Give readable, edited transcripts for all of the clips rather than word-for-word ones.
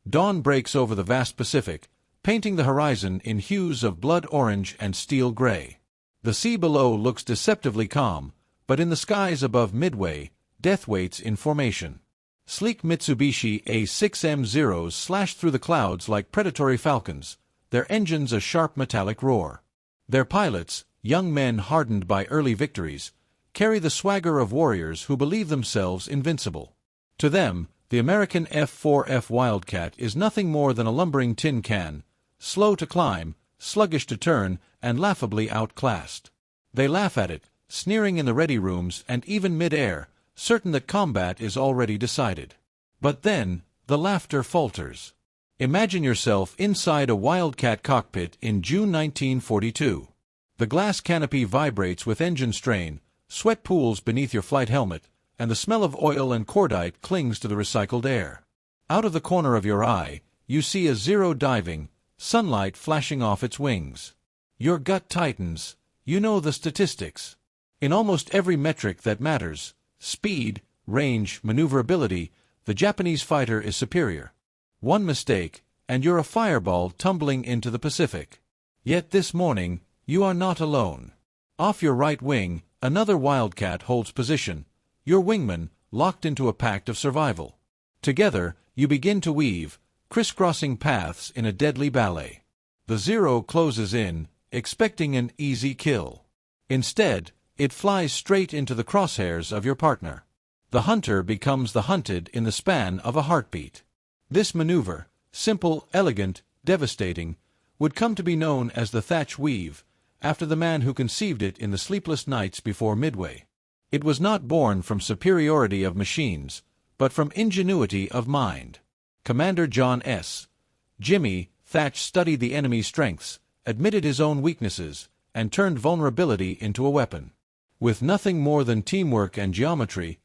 Dawn breaks over the vast Pacific, painting the horizon in hues of blood orange and steel gray. The sea below looks deceptively calm, but in the skies above Midway, death waits in formation. Sleek Mitsubishi A6M Zeros slash through the clouds like predatory falcons, their engines a sharp metallic roar. Their pilots, young men hardened by early victories, carry the swagger of warriors who believe themselves invincible. To them, the American F4F Wildcat is nothing more than a lumbering tin can, slow to climb, sluggish to turn, and laughably outclassed. They laugh at it, sneering in the ready rooms and even mid-air, certain that combat is already decided. But then, the laughter falters. Imagine yourself inside a Wildcat cockpit in June 1942. The glass canopy vibrates with engine strain, sweat pools beneath your flight helmet, and the smell of oil and cordite clings to the recycled air. Out of the corner of your eye, you see a Zero diving, sunlight flashing off its wings. Your gut tightens. You know the statistics. In almost every metric that matters, speed, range, maneuverability, the Japanese fighter is superior. One mistake, and you're a fireball tumbling into the Pacific. Yet this morning, you are not alone. Off your right wing, another Wildcat holds position, your wingman locked into a pact of survival. Together, you begin to weave, crisscrossing paths in a deadly ballet. The Zero closes in, expecting an easy kill. Instead, it flies straight into the crosshairs of your partner. The hunter becomes the hunted in the span of a heartbeat. This maneuver, simple, elegant, devastating, would come to be known as the Thach Weave, after the man who conceived it in the sleepless nights before Midway. It was not born from superiority of machines, but from ingenuity of mind. Commander John S. Jimmy Thach studied the enemy's strengths, admitted his own weaknesses, and turned vulnerability into a weapon. With nothing more than teamwork and geometry,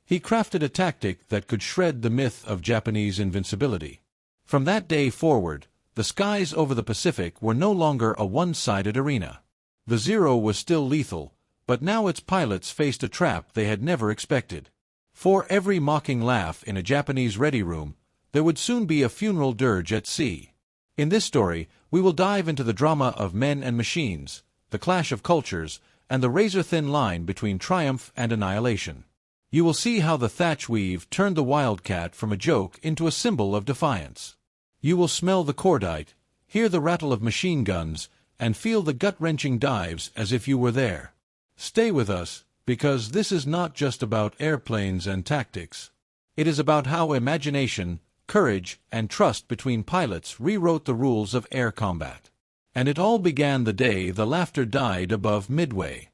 he crafted a tactic that could shred the myth of Japanese invincibility. From that day forward, the skies over the Pacific were no longer a one-sided arena. The Zero was still lethal, but now its pilots faced a trap they had never expected. For every mocking laugh in a Japanese ready room, there would soon be a funeral dirge at sea. In this story, we will dive into the drama of men and machines, the clash of cultures, and the razor-thin line between triumph and annihilation. You will see how the Thach Weave turned the Wildcat from a joke into a symbol of defiance. You will smell the cordite, hear the rattle of machine guns, and feel the gut-wrenching dives as if you were there. Stay with us, because this is not just about airplanes and tactics. It is about how imagination, courage, and trust between pilots rewrote the rules of air combat. And it all began the day the laughter died above Midway.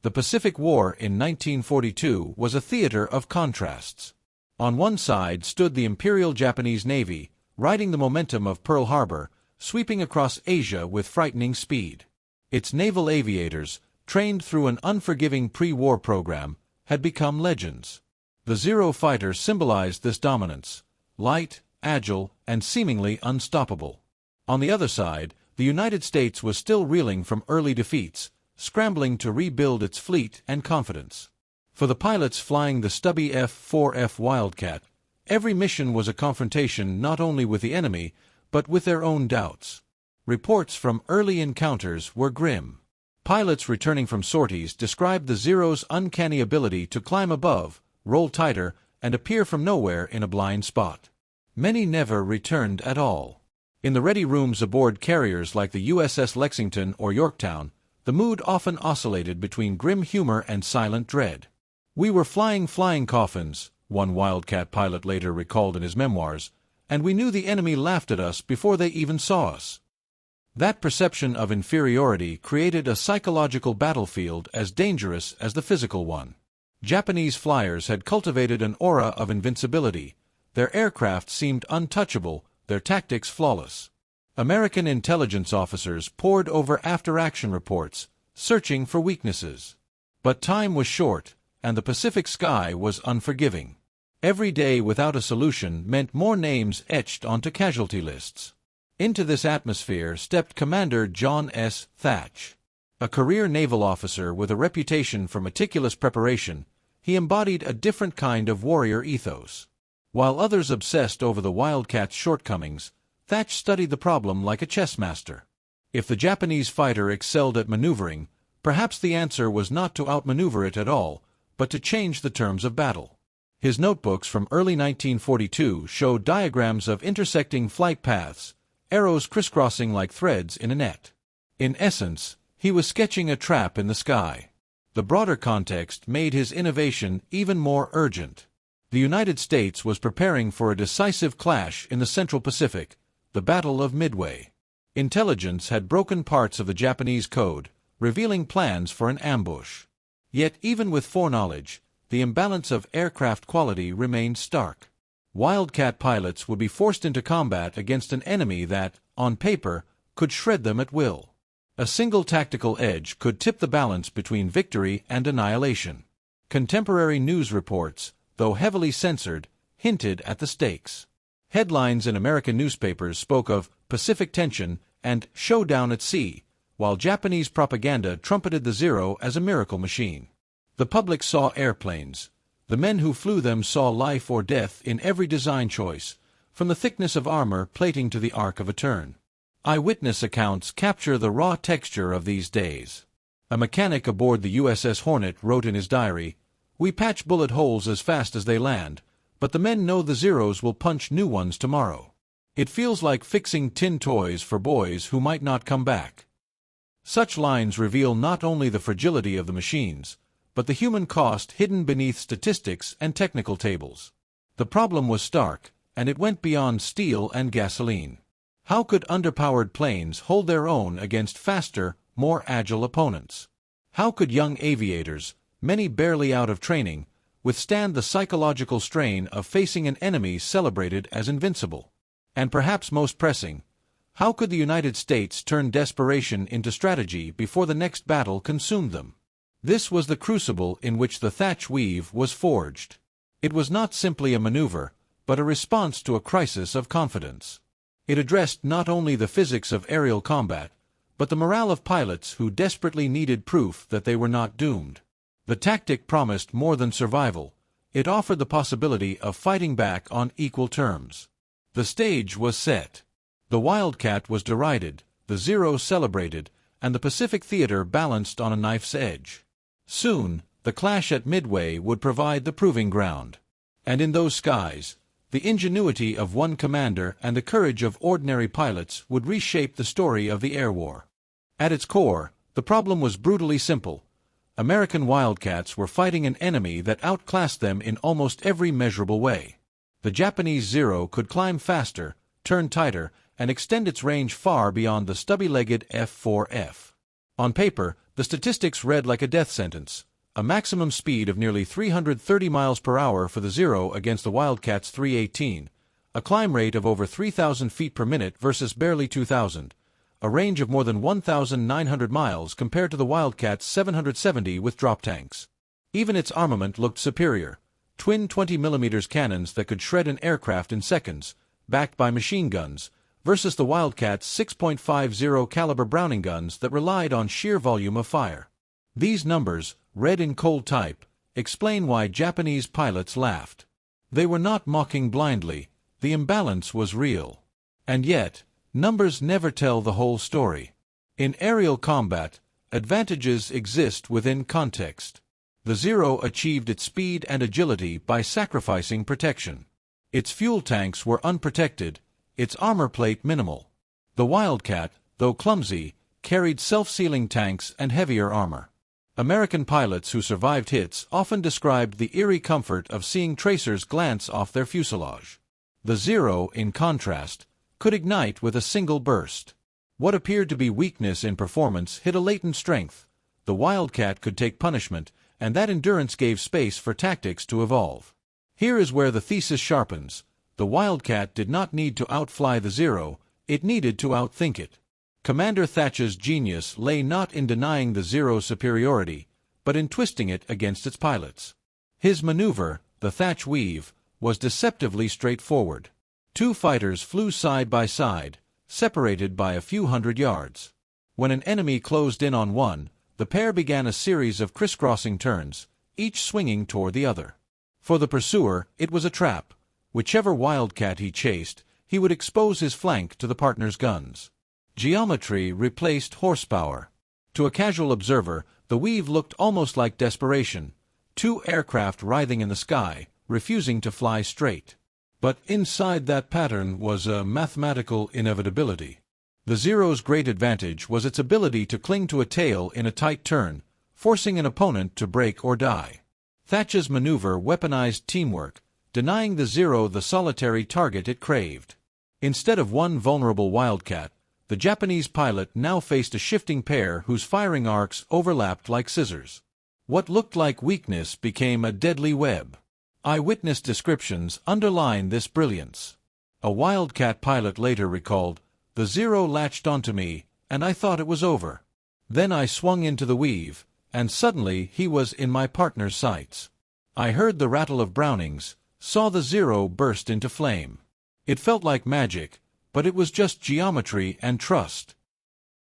The Pacific War in 1942 was a theater of contrasts. On one side stood the Imperial Japanese Navy, riding the momentum of Pearl Harbor, sweeping across Asia with frightening speed. Its naval aviators, trained through an unforgiving pre-war program, had become legends. The Zero fighter symbolized this dominance, light, agile, and seemingly unstoppable. On the other side, the United States was still reeling from early defeats, scrambling to rebuild its fleet and confidence. For the pilots flying the stubby F4F Wildcat, every mission was a confrontation not only with the enemy, but with their own doubts. Reports from early encounters were grim. Pilots returning from sorties described the Zero's uncanny ability to climb above, roll tighter, and appear from nowhere in a blind spot. Many never returned at all. In the ready rooms aboard carriers like the USS Lexington or Yorktown, the mood often oscillated between grim humor and silent dread. "We were flying coffins," one Wildcat pilot later recalled in his memoirs, "and we knew the enemy laughed at us before they even saw us." That perception of inferiority created a psychological battlefield as dangerous as the physical one. Japanese flyers had cultivated an aura of invincibility. Their aircraft seemed untouchable, their tactics flawless. American intelligence officers pored over after-action reports, searching for weaknesses. But time was short, and the Pacific sky was unforgiving. Every day without a solution meant more names etched onto casualty lists. Into this atmosphere stepped Commander John S. Thach. A career naval officer with a reputation for meticulous preparation, he embodied a different kind of warrior ethos. While others obsessed over the Wildcat's shortcomings, Thach studied the problem like a chess master. If the Japanese fighter excelled at maneuvering, perhaps the answer was not to outmaneuver it at all, but to change the terms of battle. His notebooks from early 1942 showed diagrams of intersecting flight paths, arrows crisscrossing like threads in a net. In essence, he was sketching a trap in the sky. The broader context made his innovation even more urgent. The United States was preparing for a decisive clash in the Central Pacific, the Battle of Midway. Intelligence had broken parts of the Japanese code, revealing plans for an ambush. Yet even with foreknowledge, the imbalance of aircraft quality remained stark. Wildcat pilots would be forced into combat against an enemy that, on paper, could shred them at will. A single tactical edge could tip the balance between victory and annihilation. Contemporary news reports, though heavily censored, hinted at the stakes. Headlines in American newspapers spoke of Pacific tension and showdown at sea, while Japanese propaganda trumpeted the Zero as a miracle machine. The public saw airplanes. The men who flew them saw life or death in every design choice, from the thickness of armor plating to the arc of a turn. Eyewitness accounts capture the raw texture of these days. A mechanic aboard the USS Hornet wrote in his diary, "We patch bullet holes as fast as they land, but the men know the Zeros will punch new ones tomorrow. It feels like fixing tin toys for boys who might not come back." Such lines reveal not only the fragility of the machines, but the human cost hidden beneath statistics and technical tables. The problem was stark, and it went beyond steel and gasoline. How could underpowered planes hold their own against faster, more agile opponents? How could young aviators, many barely out of training, withstand the psychological strain of facing an enemy celebrated as invincible? And perhaps most pressing, how could the United States turn desperation into strategy before the next battle consumed them? This was the crucible in which the Thach Weave was forged. It was not simply a maneuver, but a response to a crisis of confidence. It addressed not only the physics of aerial combat, but the morale of pilots who desperately needed proof that they were not doomed. The tactic promised more than survival. It offered the possibility of fighting back on equal terms. The stage was set. The Wildcat was derided, the Zero celebrated, and the Pacific theater balanced on a knife's edge. Soon, the clash at Midway would provide the proving ground. And in those skies, the ingenuity of one commander and the courage of ordinary pilots would reshape the story of the air war. At its core, the problem was brutally simple. American Wildcats were fighting an enemy that outclassed them in almost every measurable way. The Japanese Zero could climb faster, turn tighter, and extend its range far beyond the stubby-legged F4F. On paper, the statistics read like a death sentence. A maximum speed of nearly 330 miles per hour for the Zero against the Wildcat's 318, a climb rate of over 3,000 feet per minute versus barely 2,000, a range of more than 1,900 miles compared to the Wildcat's 770 with drop tanks. Even its armament looked superior. Twin 20mm cannons that could shred an aircraft in seconds, backed by machine guns, versus the Wildcat's 6.50 caliber Browning guns that relied on sheer volume of fire. These numbers, read in cold type, explain why Japanese pilots laughed. They were not mocking blindly. The imbalance was real. And yet, numbers never tell the whole story. In aerial combat, advantages exist within context. The Zero achieved its speed and agility by sacrificing protection. Its fuel tanks were unprotected, its armor plate minimal. The Wildcat, though clumsy, carried self-sealing tanks and heavier armor. American pilots who survived hits often described the eerie comfort of seeing tracers glance off their fuselage. The Zero, in contrast, could ignite with a single burst. What appeared to be weakness in performance hid a latent strength. The Wildcat could take punishment, and that endurance gave space for tactics to evolve. Here is where the thesis sharpens. The Wildcat did not need to outfly the Zero, it needed to outthink it. Commander Thach's genius lay not in denying the Zero's superiority, but in twisting it against its pilots. His maneuver, the Thach Weave, was deceptively straightforward. Two fighters flew side by side, separated by a few hundred yards. When an enemy closed in on one, the pair began a series of crisscrossing turns, each swinging toward the other. For the pursuer, it was a trap. Whichever Wildcat he chased, he would expose his flank to the partner's guns. Geometry replaced horsepower. To a casual observer, the weave looked almost like desperation, two aircraft writhing in the sky, refusing to fly straight. But inside that pattern was a mathematical inevitability. The Zero's great advantage was its ability to cling to a tail in a tight turn, forcing an opponent to break or die. Thach's maneuver weaponized teamwork, denying the Zero the solitary target it craved. Instead of one vulnerable Wildcat, the Japanese pilot now faced a shifting pair whose firing arcs overlapped like scissors. What looked like weakness became a deadly web. Eyewitness descriptions underline this brilliance. A Wildcat pilot later recalled, "The Zero latched onto me, and I thought it was over. Then I swung into the weave, and suddenly he was in my partner's sights. I heard the rattle of Brownings, saw the Zero burst into flame. It felt like magic, but it was just geometry and trust."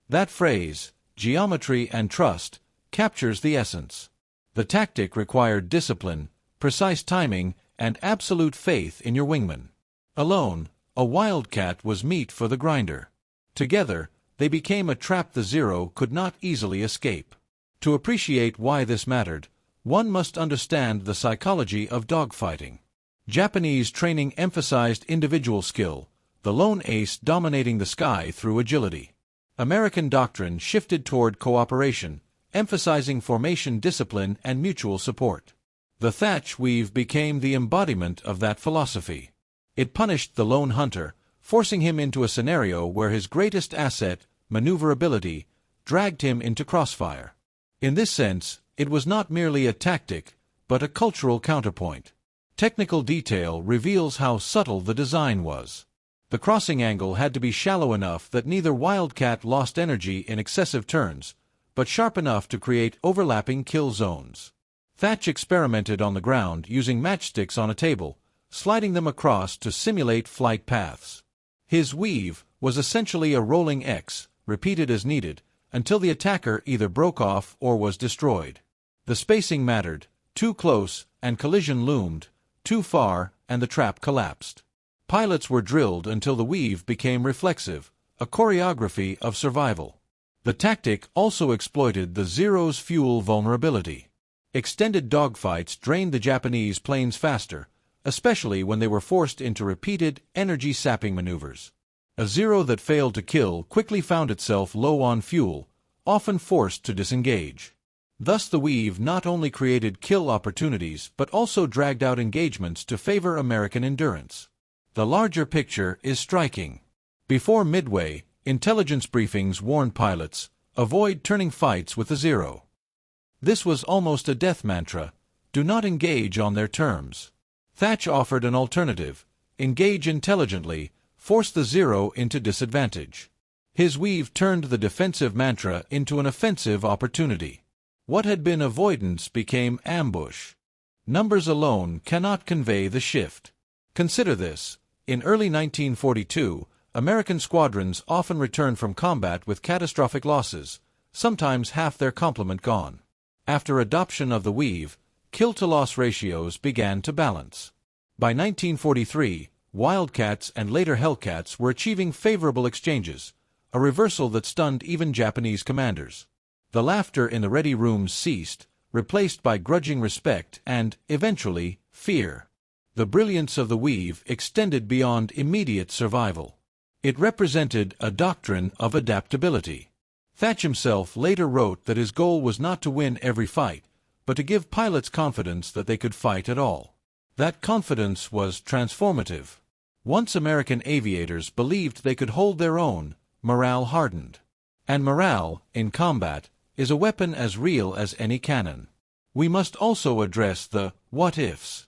That phrase, geometry and trust, captures the essence. The tactic required discipline, precise timing, and absolute faith in your wingman. Alone, a Wildcat was meat for the grinder. Together, they became a trap the Zero could not easily escape. To appreciate why this mattered, one must understand the psychology of dogfighting. Japanese training emphasized individual skill, the lone ace dominating the sky through agility. American doctrine shifted toward cooperation, emphasizing formation discipline and mutual support. The Thach Weave became the embodiment of that philosophy. It punished the lone hunter, forcing him into a scenario where his greatest asset, maneuverability, dragged him into crossfire. In this sense, it was not merely a tactic, but a cultural counterpoint. Technical detail reveals how subtle the design was. The crossing angle had to be shallow enough that neither Wildcat lost energy in excessive turns, but sharp enough to create overlapping kill zones. Thach experimented on the ground using matchsticks on a table, sliding them across to simulate flight paths. His weave was essentially a rolling X, repeated as needed, until the attacker either broke off or was destroyed. The spacing mattered, too close, and collision loomed, too far, and the trap collapsed. Pilots were drilled until the weave became reflexive, a choreography of survival. The tactic also exploited the Zero's fuel vulnerability. Extended dogfights drained the Japanese planes faster, especially when they were forced into repeated, energy-sapping maneuvers. A Zero that failed to kill quickly found itself low on fuel, often forced to disengage. Thus the weave not only created kill opportunities but also dragged out engagements to favor American endurance. The larger picture is striking. Before Midway, intelligence briefings warned pilots, avoid turning fights with the Zero. This was almost a death mantra, do not engage on their terms. Thach offered an alternative, engage intelligently, force the Zero into disadvantage. His weave turned the defensive mantra into an offensive opportunity. What had been avoidance became ambush. Numbers alone cannot convey the shift. Consider this. In early 1942, American squadrons often returned from combat with catastrophic losses, sometimes half their complement gone. After adoption of the weave, kill-to-loss ratios began to balance. By 1943, Wildcats and later Hellcats were achieving favorable exchanges, a reversal that stunned even Japanese commanders. The laughter in the ready rooms ceased, replaced by grudging respect and, eventually, fear. The brilliance of the weave extended beyond immediate survival. It represented a doctrine of adaptability. Thach himself later wrote that his goal was not to win every fight, but to give pilots confidence that they could fight at all. That confidence was transformative. Once American aviators believed they could hold their own, morale hardened. And morale, in combat, is a weapon as real as any cannon. We must also address the what-ifs.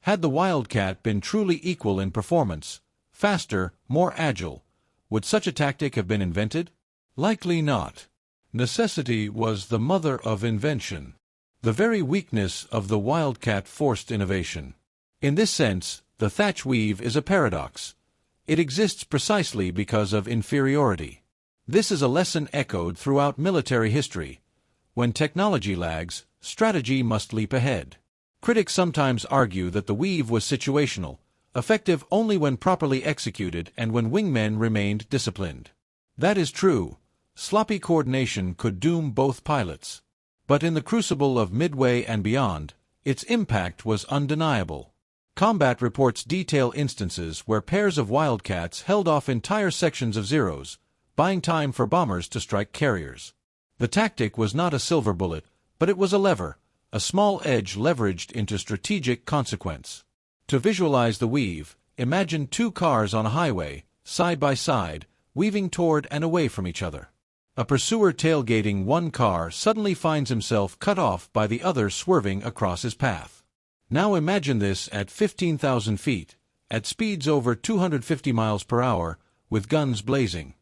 Had the Wildcat been truly equal in performance, faster, more agile, would such a tactic have been invented? Likely not. Necessity was the mother of invention. The very weakness of the Wildcat forced innovation. In this sense, the Thach Weave is a paradox. It exists precisely because of inferiority. This is a lesson echoed throughout military history. When technology lags, strategy must leap ahead. Critics sometimes argue that the weave was situational, effective only when properly executed and when wingmen remained disciplined. That is true. Sloppy coordination could doom both pilots. But in the crucible of Midway and beyond, its impact was undeniable. Combat reports detail instances where pairs of Wildcats held off entire sections of Zeros, buying time for bombers to strike carriers. The tactic was not a silver bullet, but it was a lever, a small edge leveraged into strategic consequence. To visualize the weave, imagine two cars on a highway, side by side, weaving toward and away from each other. A pursuer tailgating one car suddenly finds himself cut off by the other swerving across his path. Now imagine this at 15,000 feet, at speeds over 250 miles per hour, with guns blazing.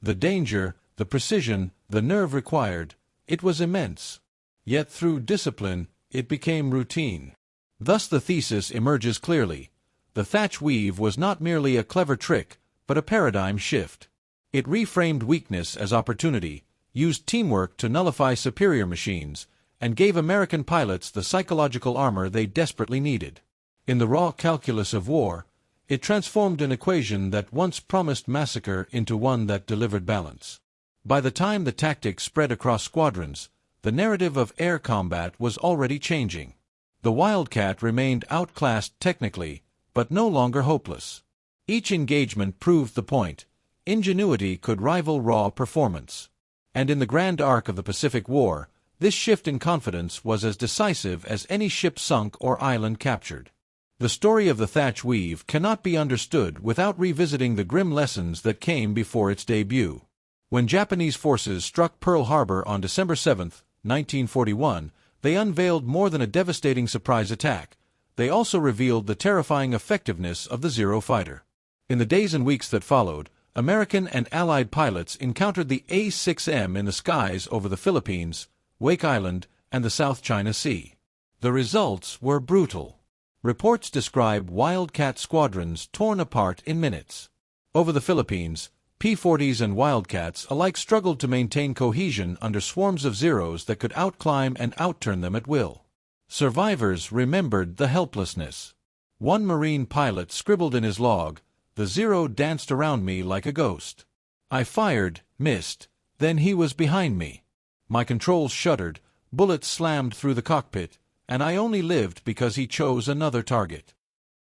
The danger, the precision, the nerve required, it was immense. Yet through discipline, it became routine. Thus the thesis emerges clearly. The Thach Weave was not merely a clever trick, but a paradigm shift. It reframed weakness as opportunity, used teamwork to nullify superior machines, and gave American pilots the psychological armor they desperately needed. In the raw calculus of war, it transformed an equation that once promised massacre into one that delivered balance. By the time the tactics spread across squadrons, the narrative of air combat was already changing. The Wildcat remained outclassed technically, but no longer hopeless. Each engagement proved the point. Ingenuity could rival raw performance. And in the grand arc of the Pacific War, this shift in confidence was as decisive as any ship sunk or island captured. The story of the Thach Weave cannot be understood without revisiting the grim lessons that came before its debut. When Japanese forces struck Pearl Harbor on December 7, 1941, they unveiled more than a devastating surprise attack. They also revealed the terrifying effectiveness of the Zero fighter. In the days and weeks that followed, American and Allied pilots encountered the A-6M in the skies over the Philippines, Wake Island, and the South China Sea. The results were brutal. Reports describe Wildcat squadrons torn apart in minutes. Over the Philippines, P-40s and Wildcats alike struggled to maintain cohesion under swarms of Zeros that could outclimb and outturn them at will. Survivors remembered the helplessness. One Marine pilot scribbled in his log, "The Zero danced around me like a ghost. I fired, missed, then he was behind me. My controls shuddered, bullets slammed through the cockpit, and I only lived because he chose another target."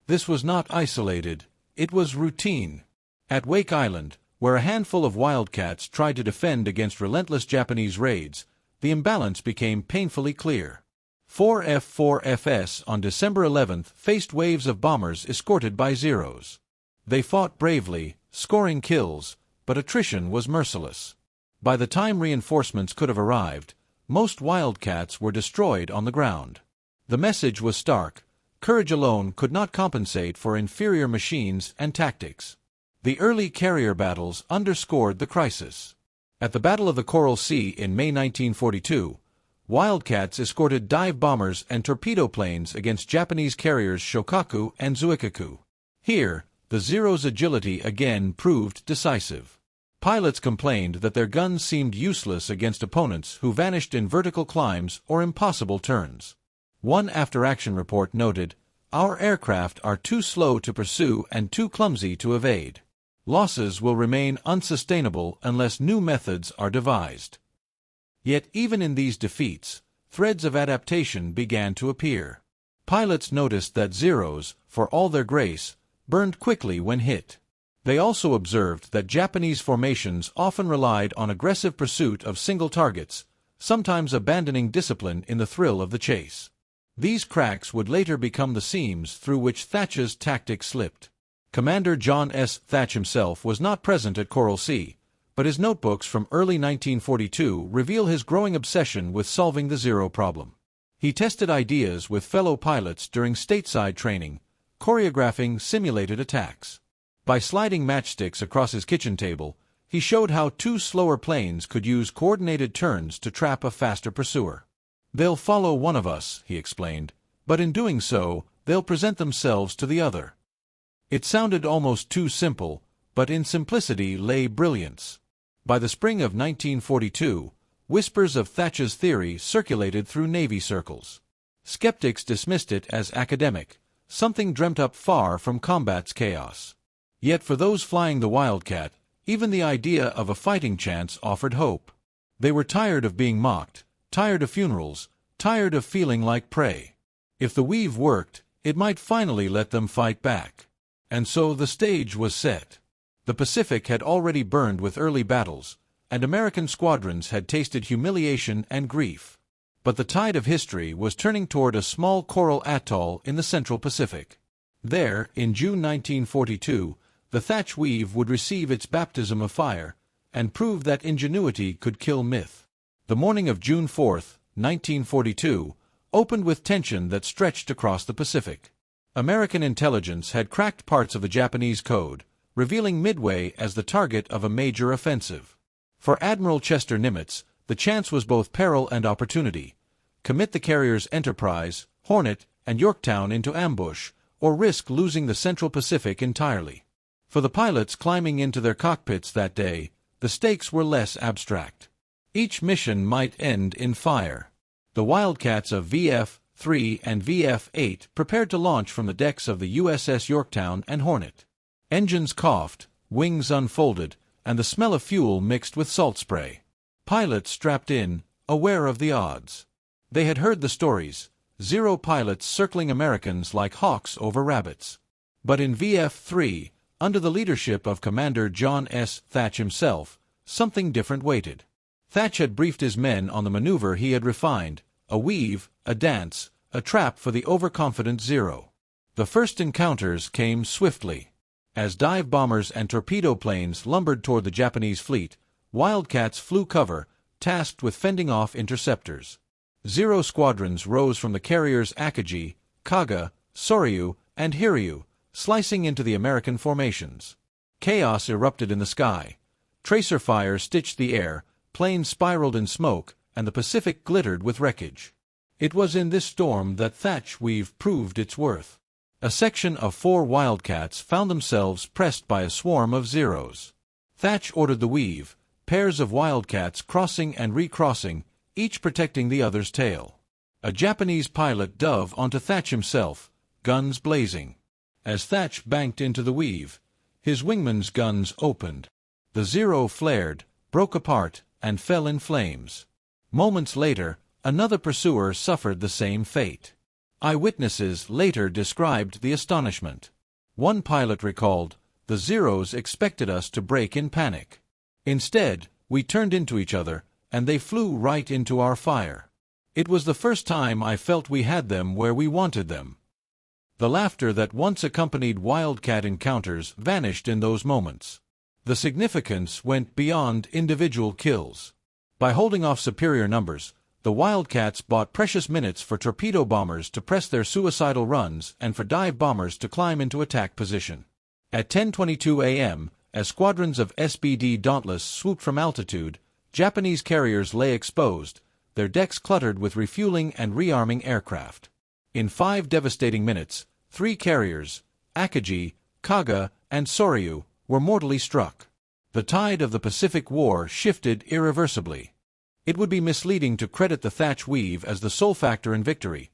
This was not isolated, it was routine. At Wake Island, where a handful of Wildcats tried to defend against relentless Japanese raids, the imbalance became painfully clear. 4F-4Fs on December 11 faced waves of bombers escorted by Zeros. They fought bravely, scoring kills, but attrition was merciless. By the time reinforcements could have arrived, most Wildcats were destroyed on the ground. The message was stark: courage alone could not compensate for inferior machines and tactics. The early carrier battles underscored the crisis. At the Battle of the Coral Sea in May 1942, Wildcats escorted dive bombers and torpedo planes against Japanese carriers Shokaku and Zuikaku. Here, the Zero's agility again proved decisive. Pilots complained that their guns seemed useless against opponents who vanished in vertical climbs or impossible turns. One after-action report noted, "Our aircraft are too slow to pursue and too clumsy to evade. Losses will remain unsustainable unless new methods are devised." Yet even in these defeats, threads of adaptation began to appear. Pilots noticed that Zeros, for all their grace, burned quickly when hit. They also observed that Japanese formations often relied on aggressive pursuit of single targets, sometimes abandoning discipline in the thrill of the chase. These cracks would later become the seams through which Thach's tactics slipped. Commander John S. Thach himself was not present at Coral Sea, but his notebooks from early 1942 reveal his growing obsession with solving the Zero problem. He tested ideas with fellow pilots during stateside training, choreographing simulated attacks. By sliding matchsticks across his kitchen table, he showed how two slower planes could use coordinated turns to trap a faster pursuer. "They'll follow one of us," he explained, "but in doing so, they'll present themselves to the other." It sounded almost too simple, but in simplicity lay brilliance. By the spring of 1942, whispers of Thach's theory circulated through Navy circles. Skeptics dismissed it as academic, something dreamt up far from combat's chaos. Yet for those flying the Wildcat, even the idea of a fighting chance offered hope. They were tired of being mocked, tired of funerals, tired of feeling like prey. If the weave worked, it might finally let them fight back. And so the stage was set. The Pacific had already burned with early battles, and American squadrons had tasted humiliation and grief. But the tide of history was turning toward a small coral atoll in the Central Pacific. There, in June 1942, the Thach Weave would receive its baptism of fire, and prove that ingenuity could kill myth. The morning of June 4, 1942, opened with tension that stretched across the Pacific. American intelligence had cracked parts of the Japanese code, revealing Midway as the target of a major offensive. For Admiral Chester Nimitz, the chance was both peril and opportunity. Commit the carriers Enterprise, Hornet, and Yorktown into ambush, or risk losing the Central Pacific entirely. For the pilots climbing into their cockpits that day, the stakes were less abstract. Each mission might end in fire. The Wildcats of VF-3 and VF-8 prepared to launch from the decks of the USS Yorktown and Hornet. Engines coughed, wings unfolded, and the smell of fuel mixed with salt spray. Pilots strapped in, aware of the odds. They had heard the stories, Zero pilots circling Americans like hawks over rabbits. But in VF-3, under the leadership of Commander John S. Thach himself, something different waited. Thach had briefed his men on the maneuver he had refined, a weave, a dance, a trap for the overconfident Zero. The first encounters came swiftly. As dive bombers and torpedo planes lumbered toward the Japanese fleet, Wildcats flew cover, tasked with fending off interceptors. Zero squadrons rose from the carriers Akagi, Kaga, Soryu, and Hiryu, slicing into the American formations. Chaos erupted in the sky. Tracer fire stitched the air, planes spiraled in smoke, and the Pacific glittered with wreckage. It was in this storm that Thach Weave proved its worth. A section of 4 Wildcats found themselves pressed by a swarm of Zeros. Thach ordered the weave, pairs of Wildcats crossing and recrossing, each protecting the other's tail. A Japanese pilot dove onto Thach himself, guns blazing. As Thach banked into the weave, his wingman's guns opened. The Zero flared, broke apart, and fell in flames. Moments later, another pursuer suffered the same fate. Eyewitnesses later described the astonishment. One pilot recalled, "The Zeros expected us to break in panic. Instead, we turned into each other, and they flew right into our fire. It was the first time I felt we had them where we wanted them." The laughter that once accompanied Wildcat encounters vanished in those moments. The significance went beyond individual kills. By holding off superior numbers, the Wildcats bought precious minutes for torpedo bombers to press their suicidal runs and for dive bombers to climb into attack position. At 10:22 a.m., as squadrons of SBD Dauntless swooped from altitude, Japanese carriers lay exposed, their decks cluttered with refueling and rearming aircraft. In 5 devastating minutes, 3 carriers, Akagi, Kaga, and Soryu, were mortally struck. The tide of the Pacific War shifted irreversibly. It would be misleading to credit the Thach Weave as the sole factor in victory.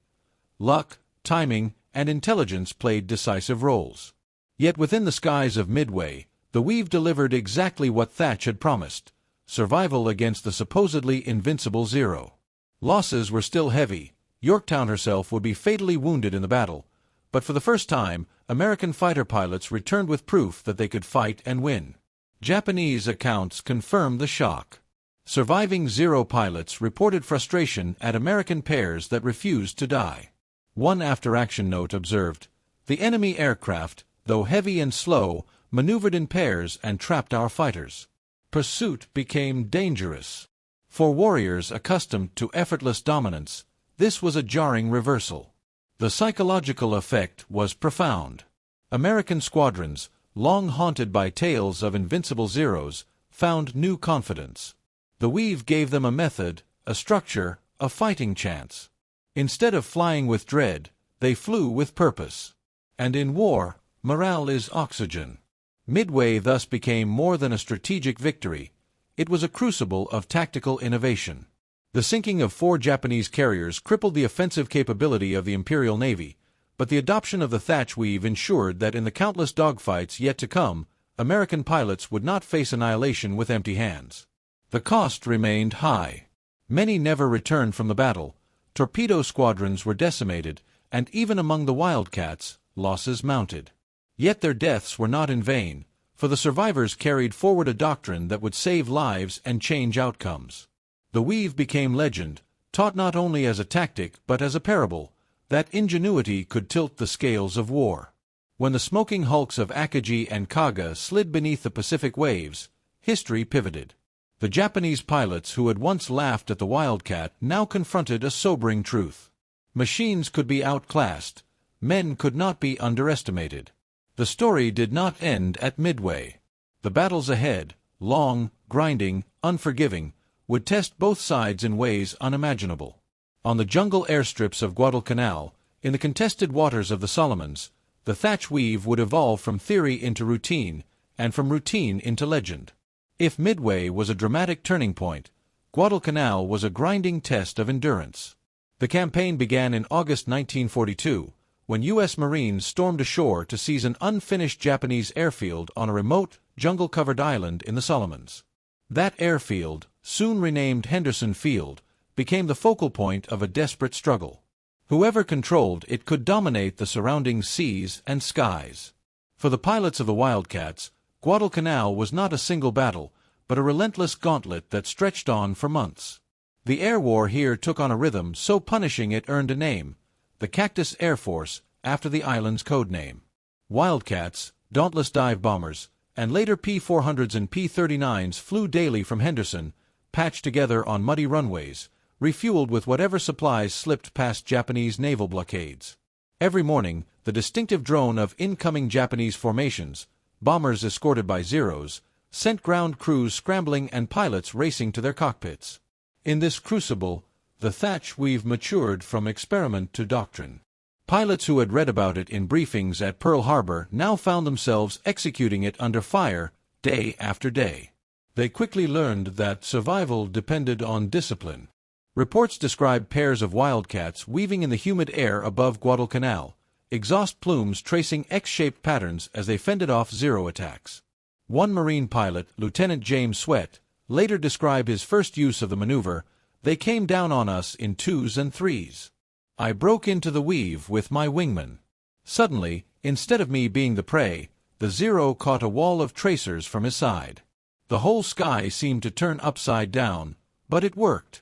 Luck, timing, and intelligence played decisive roles. Yet within the skies of Midway, the Weave delivered exactly what Thach had promised: survival against the supposedly invincible Zero. Losses were still heavy. Yorktown herself would be fatally wounded in the battle, but for the first time, American fighter pilots returned with proof that they could fight and win. Japanese accounts confirmed the shock. Surviving Zero pilots reported frustration at American pairs that refused to die. One after-action note observed, "The enemy aircraft, though heavy and slow, maneuvered in pairs and trapped our fighters." Pursuit became dangerous. For warriors accustomed to effortless dominance, this was a jarring reversal. The psychological effect was profound. American squadrons, long haunted by tales of invincible Zeros, found new confidence. The Weave gave them a method, a structure, a fighting chance. Instead of flying with dread, they flew with purpose. And in war, morale is oxygen. Midway thus became more than a strategic victory. It was a crucible of tactical innovation. The sinking of 4 Japanese carriers crippled the offensive capability of the Imperial Navy, But the adoption of the Thach Weave ensured that in the countless dogfights yet to come, American pilots would not face annihilation with empty hands. The cost remained high. Many never returned from the battle, torpedo squadrons were decimated, and even among the Wildcats, losses mounted. Yet their deaths were not in vain, for the survivors carried forward a doctrine that would save lives and change outcomes. The Weave became legend, taught not only as a tactic but as a parable, that ingenuity could tilt the scales of war. When the smoking hulks of Akagi and Kaga slid beneath the Pacific waves, history pivoted. The Japanese pilots who had once laughed at the Wildcat now confronted a sobering truth. Machines could be outclassed, men could not be underestimated. The story did not end at Midway. The battles ahead, long, grinding, unforgiving, would test both sides in ways unimaginable. On the jungle airstrips of Guadalcanal, in the contested waters of the Solomons, the Thach Weave would evolve from theory into routine, and from routine into legend. If Midway was a dramatic turning point, Guadalcanal was a grinding test of endurance. The campaign began in August 1942, when U.S. Marines stormed ashore to seize an unfinished Japanese airfield on a remote, jungle-covered island in the Solomons. That airfield, soon renamed Henderson Field, became the focal point of a desperate struggle. Whoever controlled it could dominate the surrounding seas and skies. For the pilots of the Wildcats, Guadalcanal was not a single battle, but a relentless gauntlet that stretched on for months. The air war here took on a rhythm so punishing it earned a name, the Cactus Air Force, after the island's code name. Wildcats, dauntless dive bombers, and later P-400s and P-39s flew daily from Henderson, patched together on muddy runways, refueled with whatever supplies slipped past Japanese naval blockades. Every morning, the distinctive drone of incoming Japanese formations, bombers escorted by Zeros, sent ground crews scrambling and pilots racing to their cockpits. In this crucible, the Thach Weave matured from experiment to doctrine. Pilots who had read about it in briefings at Pearl Harbor now found themselves executing it under fire, day after day. They quickly learned that survival depended on discipline. Reports describe pairs of Wildcats weaving in the humid air above Guadalcanal, exhaust plumes tracing X-shaped patterns as they fended off Zero attacks. One Marine pilot, Lieutenant James Sweat, later described his first use of the maneuver, "They came down on us in 2s and 3s. I broke into the Weave with my wingman. Suddenly, instead of me being the prey, the Zero caught a wall of tracers from his side. The whole sky seemed to turn upside down, but it worked."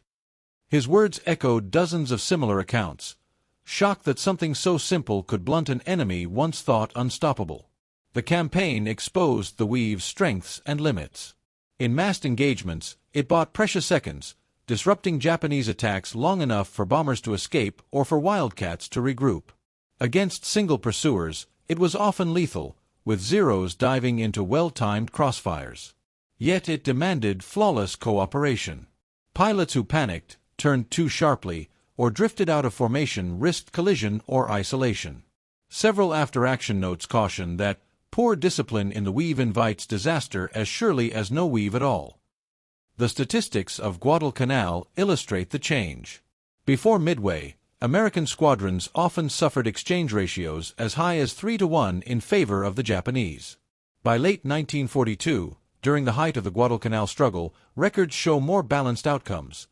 His words echoed dozens of similar accounts, shocked that something so simple could blunt an enemy once thought unstoppable. The campaign exposed the Weave's strengths and limits. In massed engagements, it bought precious seconds, disrupting Japanese attacks long enough for bombers to escape or for Wildcats to regroup. Against single pursuers, it was often lethal, with Zeros diving into well-timed crossfires. Yet it demanded flawless cooperation. Pilots who panicked, turned too sharply, or drifted out of formation risked collision or isolation. Several after-action notes caution that poor discipline in the Weave invites disaster as surely as no Weave at all. The statistics of Guadalcanal illustrate the change. Before Midway, American squadrons often suffered exchange ratios as high as 3-to-1 in favor of the Japanese. By late 1942, during the height of the Guadalcanal struggle, records show more balanced outcomes.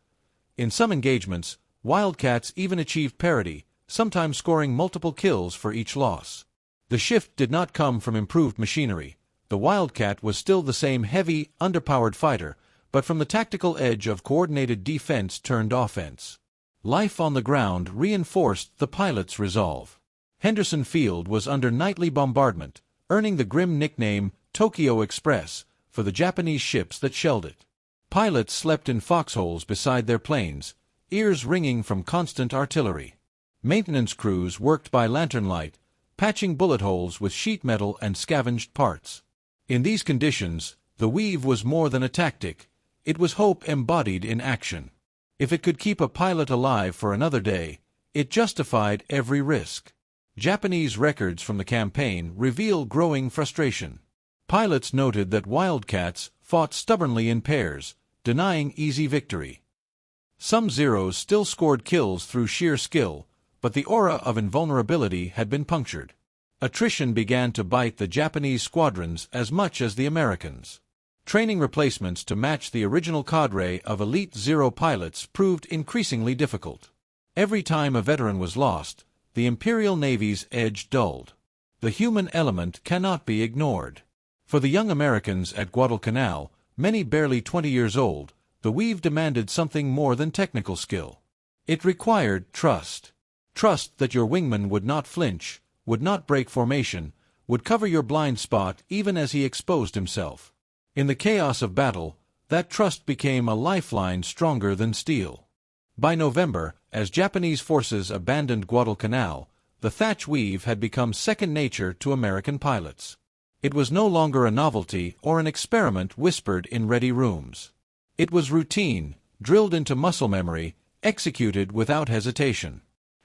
In some engagements, Wildcats even achieved parity, sometimes scoring multiple kills for each loss. The shift did not come from improved machinery. The Wildcat was still the same heavy, underpowered fighter, but from the tactical edge of coordinated defense turned offense. Life on the ground reinforced the pilot's resolve. Henderson Field was under nightly bombardment, earning the grim nickname Tokyo Express for the Japanese ships that shelled it. Pilots slept in foxholes beside their planes, ears ringing from constant artillery. Maintenance crews worked by lantern light, patching bullet holes with sheet metal and scavenged parts. In these conditions, the Weave was more than a tactic. It was hope embodied in action. If it could keep a pilot alive for another day, it justified every risk. Japanese records from the campaign reveal growing frustration. Pilots noted that Wildcats fought stubbornly in pairs, denying easy victory. Some Zeros still scored kills through sheer skill, but the aura of invulnerability had been punctured. Attrition began to bite the Japanese squadrons as much as the Americans. Training replacements to match the original cadre of elite Zero pilots proved increasingly difficult. Every time a veteran was lost, the Imperial Navy's edge dulled. The human element cannot be ignored. For the young Americans at Guadalcanal, many barely 20 years old, the Weave demanded something more than technical skill. It required trust. Trust that your wingman would not flinch, would not break formation, would cover your blind spot even as he exposed himself. In the chaos of battle, that trust became a lifeline stronger than steel. By November, as Japanese forces abandoned Guadalcanal, the Thach Weave had become second nature to American pilots. It was no longer a novelty or an experiment whispered in ready rooms. It was routine, drilled into muscle memory, executed without hesitation.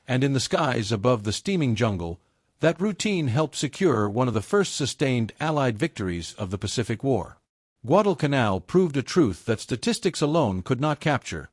And in the skies above the steaming jungle, that routine helped secure one of the first sustained Allied victories of the Pacific War. Guadalcanal proved a truth that statistics alone could not capture.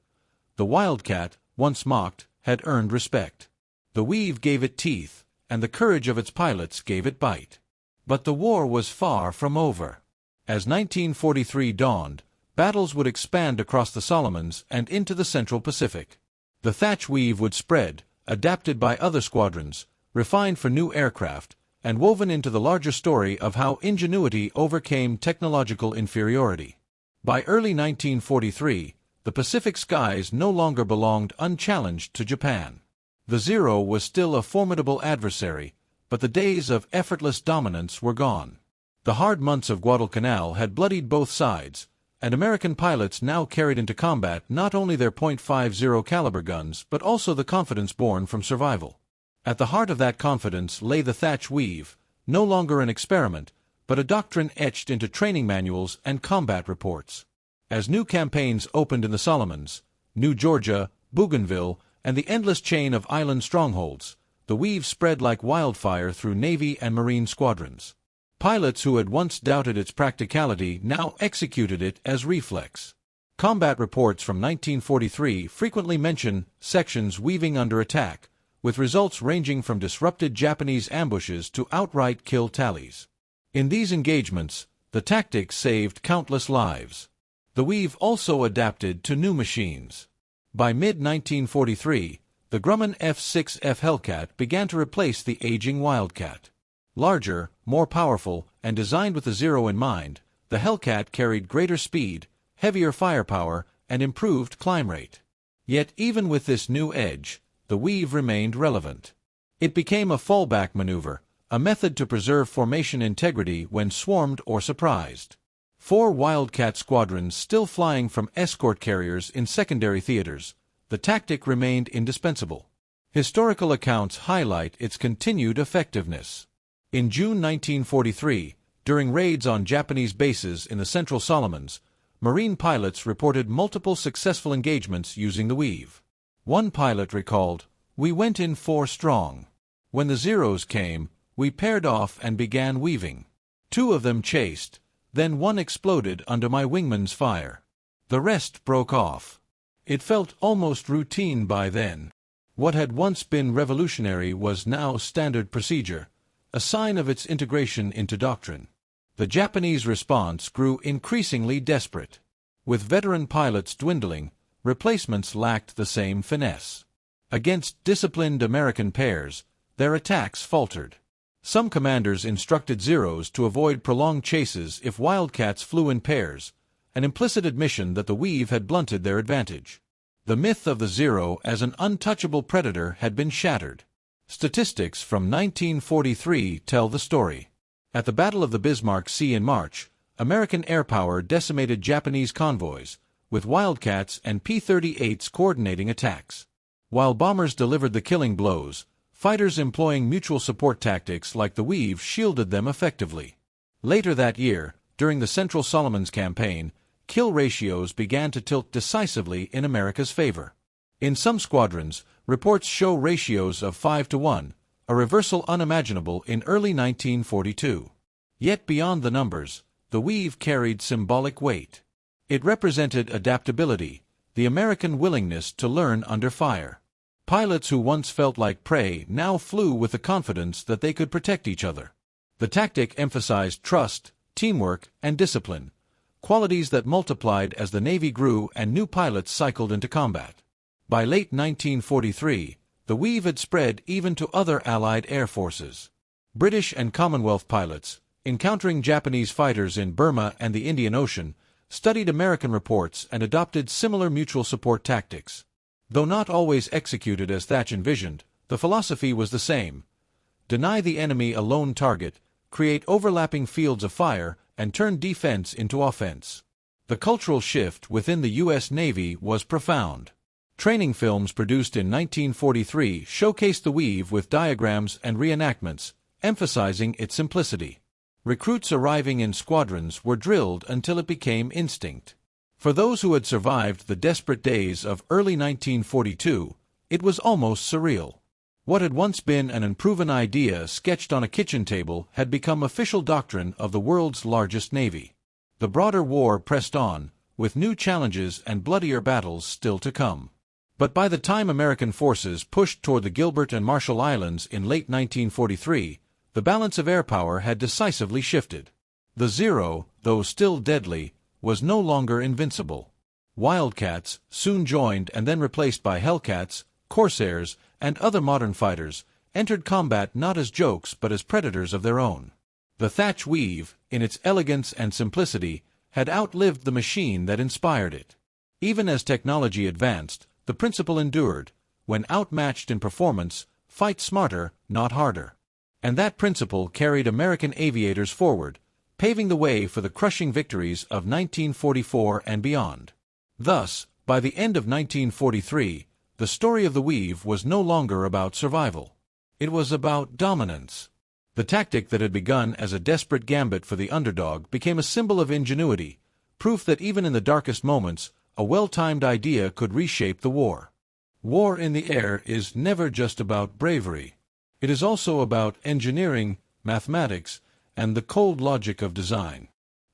The Wildcat, once mocked, had earned respect. The Weave gave it teeth, and the courage of its pilots gave it bite. But the war was far from over. As 1943 dawned, battles would expand across the Solomons and into the Central Pacific. The Thach Weave would spread, adapted by other squadrons, refined for new aircraft, and woven into the larger story of how ingenuity overcame technological inferiority. By early 1943, the Pacific skies no longer belonged unchallenged to Japan. The Zero was still a formidable adversary, but the days of effortless dominance were gone. The hard months of Guadalcanal had bloodied both sides, and American pilots now carried into combat not only their .50 caliber guns but also the confidence born from survival. At the heart of that confidence lay the Thach Weave, no longer an experiment, but a doctrine etched into training manuals and combat reports. As new campaigns opened in the Solomons, New Georgia, Bougainville, and the endless chain of island strongholds, the Weave spread like wildfire through Navy and Marine squadrons. Pilots who had once doubted its practicality now executed it as reflex. Combat reports from 1943 frequently mention sections weaving under attack, with results ranging from disrupted Japanese ambushes to outright kill tallies. In these engagements, the tactics saved countless lives. The Weave also adapted to new machines. By mid-1943, the Grumman F4F Wildcat began to replace the aging Wildcat. Larger, more powerful, and designed with the Zero in mind, the Wildcat carried greater speed, heavier firepower, and improved climb rate. Yet even with this new edge, the Weave remained relevant. It became a fallback maneuver, a method to preserve formation integrity when swarmed or surprised. 4 Wildcat squadrons still flying from escort carriers in secondary theaters, the tactic remained indispensable. Historical accounts highlight its continued effectiveness. In June 1943, during raids on Japanese bases in the Central Solomons, Marine pilots reported multiple successful engagements using the Weave. One pilot recalled, "We went in 4 strong. When the Zeros came, we paired off and began weaving. 2 of them chased, then 1 exploded under my wingman's fire. The rest broke off." It felt almost routine by then. What had once been revolutionary was now standard procedure, a sign of its integration into doctrine. The Japanese response grew increasingly desperate. With veteran pilots dwindling, replacements lacked the same finesse. Against disciplined American pairs, their attacks faltered. Some commanders instructed Zeros to avoid prolonged chases if Wildcats flew in pairs, an implicit admission that the Weave had blunted their advantage. The myth of the Zero as an untouchable predator had been shattered. Statistics from 1943 tell the story. At the Battle of the Bismarck Sea in March, American air power decimated Japanese convoys, with Wildcats and P-38s coordinating attacks. While bombers delivered the killing blows, fighters employing mutual support tactics like the Weave shielded them effectively. Later that year, during the Central Solomons campaign, kill ratios began to tilt decisively in America's favor. In some squadrons, reports show ratios of 5-to-1, a reversal unimaginable in early 1942. Yet beyond the numbers, the Weave carried symbolic weight. It represented adaptability, the American willingness to learn under fire. Pilots who once felt like prey now flew with the confidence that they could protect each other. The tactic emphasized trust, teamwork, and discipline, qualities that multiplied as the Navy grew and new pilots cycled into combat. By late 1943, the weave had spread even to other Allied air forces. British and Commonwealth pilots, encountering Japanese fighters in Burma and the Indian Ocean, studied American reports and adopted similar mutual support tactics. Though not always executed as Thach envisioned, the philosophy was the same: deny the enemy a lone target, create overlapping fields of fire, and turn defense into offense. The cultural shift within the U.S. Navy was profound. Training films produced in 1943 showcased the weave with diagrams and reenactments, emphasizing its simplicity. Recruits arriving in squadrons were drilled until it became instinct. For those who had survived the desperate days of early 1942, it was almost surreal. What had once been an unproven idea sketched on a kitchen table had become official doctrine of the world's largest navy. The broader war pressed on, with new challenges and bloodier battles still to come. But by the time American forces pushed toward the Gilbert and Marshall Islands in late 1943, the balance of air power had decisively shifted. The Zero, though still deadly, was no longer invincible. Wildcats, soon joined and then replaced by Hellcats, Corsairs, and other modern fighters, entered combat not as jokes but as predators of their own. The Thach Weave, in its elegance and simplicity, had outlived the machine that inspired it. Even as technology advanced, the principle endured: when outmatched in performance, fight smarter, not harder. And that principle carried American aviators forward, paving the way for the crushing victories of 1944 and beyond. Thus, by the end of 1943, the story of the Weave was no longer about survival. It was about dominance. The tactic that had begun as a desperate gambit for the underdog became a symbol of ingenuity, proof that even in the darkest moments, a well-timed idea could reshape the war. War in the air is never just about bravery. It is also about engineering, mathematics, and the cold logic of design.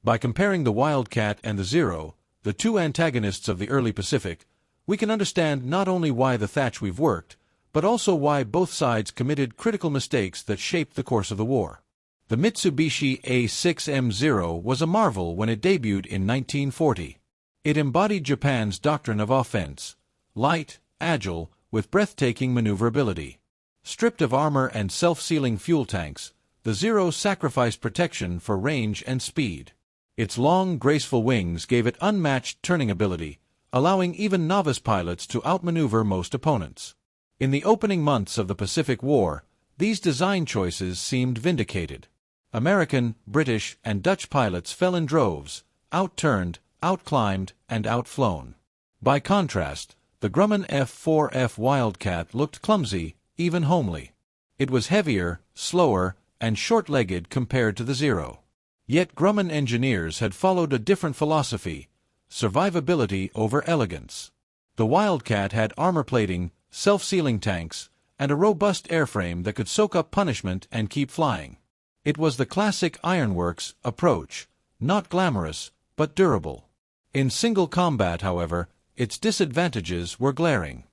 By comparing the Wildcat and the Zero, the two antagonists of the early Pacific, we can understand not only why the Thach Weave worked, but also why both sides committed critical mistakes that shaped the course of the war. The Mitsubishi A6M0 was a marvel when it debuted in 1940. It embodied Japan's doctrine of offense: light, agile, with breathtaking maneuverability. Stripped of armor and self-sealing fuel tanks, the Zero sacrificed protection for range and speed. Its long, graceful wings gave it unmatched turning ability, allowing even novice pilots to outmaneuver most opponents. In the opening months of the Pacific War, these design choices seemed vindicated. American, British, and Dutch pilots fell in droves, outturned, outclimbed, and outflown. By contrast, the Grumman F4F Wildcat looked clumsy, even homely. It was heavier, slower, and short-legged compared to the Zero. Yet Grumman engineers had followed a different philosophy: survivability over elegance. The Wildcat had armor plating, self-sealing tanks, and a robust airframe that could soak up punishment and keep flying. It was the classic ironworks approach, not glamorous, but durable. In single combat, however, its disadvantages were glaring.